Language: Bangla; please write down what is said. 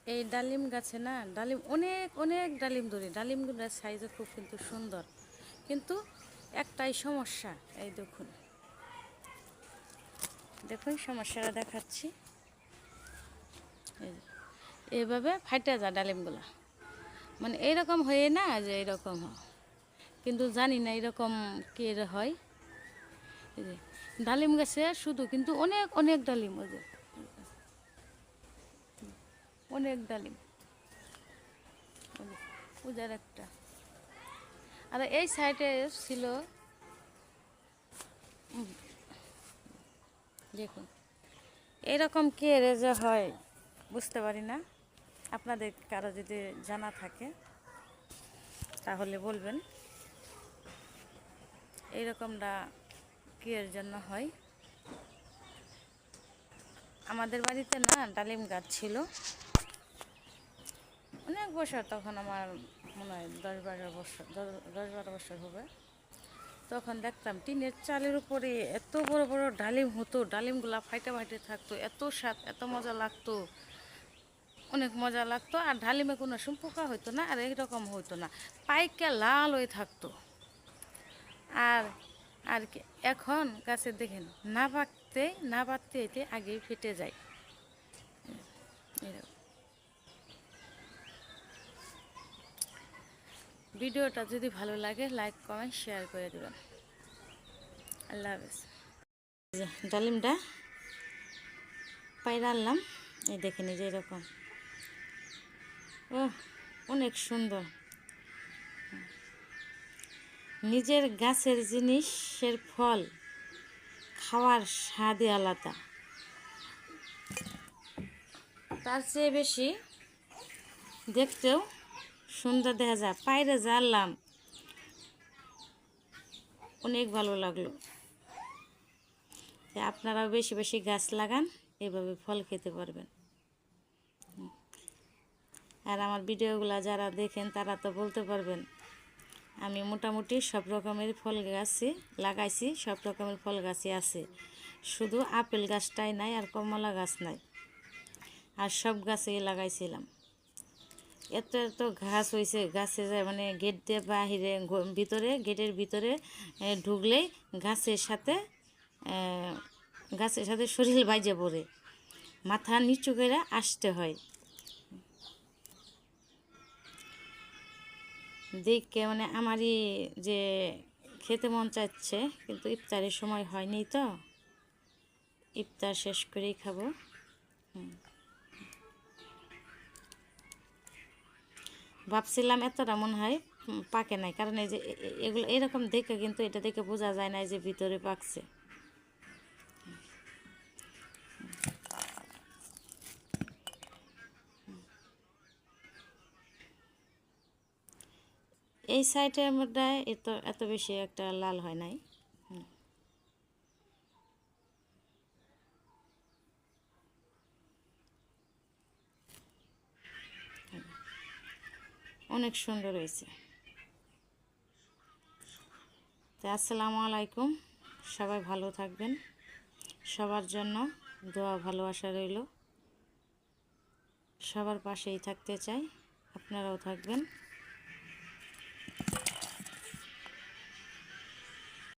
এই ডালিম গাছে না ডালিম অনেক অনেক ডালিম ধরে, ডালিমগুলোর সাইজও খুব কিন্তু সুন্দর, কিন্তু একটাই সমস্যা। এই দেখুন, দেখুন সমস্যাটা দেখাচ্ছি। এই যে, এইভাবে ফাইটা যায় ডালিমগুলা, মানে এইরকম হয়ে না যে এইরকম হয়, কিন্তু জানি না এরকম কে হয়। এই যে ডালিম গাছে শুধু কিন্তু অনেক অনেক ডালিম, ওই যে অনেক ডালিম, পূজার একটা। আর এই সাইডে ছিল, দেখুন এরকম কে রেজা হয় বুঝতে পারি না। আপনাদের কারো যদি জানা থাকে তাহলে বলবেন এইরকমটা কি এর জন্য হয়। আমাদের বাড়িতে না ডালিম গাছ ছিল অনেক বছর, তখন আমার মনে হয় 10-12 বছর, 10-12 বছর হবে। তখন দেখতাম টিনের চালের উপরে এত বড় বড় ডালিম হতো, ডালিমগুলা ফাইটে ফাইটে থাকতো, এত স্বাদ, এত মজা লাগতো, অনেক মজা লাগতো। আর ডালিমে কোনো পোকা হইতো না, আর এইরকম হইতো না, পাইকা লাল হয়ে থাকতো। আর আর কি এখন গাছে দেখেন না পাকতে এতে আগেই ফেটে যায় এরকম। ভিডিওটা যদি ভালো লাগে লাইক কমেন্ট শেয়ার করে দেবেন। আল্লাহ হাফেজ। ডালিমটা পাইরা আনলাম, এই দেখেন এই যে এরকম, ও অনেক সুন্দর। নিজের গাছের জিনিসের ফল খাওয়ার স্বাদই আলাদা, তার চেয়ে বেশি দেখতেও সুন্দর দেখা যায়। পায়রা জানলাম, অনেক ভালো লাগলো। আপনারাও বেশি বেশি গাছ লাগান, এভাবে ফল খেতে পারবেন। আর আমার ভিডিওগুলো যারা দেখেন তারা তো বলতে পারবেন আমি মোটামুটি সব রকমের ফল গাছই লাগাইছি, সব রকমের ফল গাছই আছে, শুধু আপেল গাছটাই নাই আর কমলা গাছ নাই, আর সব গাছেই লাগাইছিলাম। এত এত ঘাস হয়েছে গাছে, যায় মানে গেট দিয়ে বাহিরে ভিতরে, গেটের ভিতরে ঢুকলেই গাছের সাথে শরীর বাইজে পড়ে, মাথা নিচু করে আসতে হয়। দেখে মানে আমারই যে খেতে মন চাচ্ছে, কিন্তু ইফতারের সময় হয়নি, তো ইফতার শেষ করেই খাবো। ভাবছিলাম এতটা মনে হয় পাকে নাই, কারণ এই যে এগুলো এরকম দেখে, কিন্তু এটা দেখে বোঝা যায় না যে ভিতরে পাকছে। এই সাইডের মধ্যে এত বেশি একটা লাল হয় নাই। অনেক সুন্দর হয়েছে। তো আসসালামু আলাইকুম, সবাই ভালো থাকবেন, সবার জন্য দোয়া ভালোবাসা রইল, সবার পাশেই থাকতে চাই, আপনারাও থাকবেন।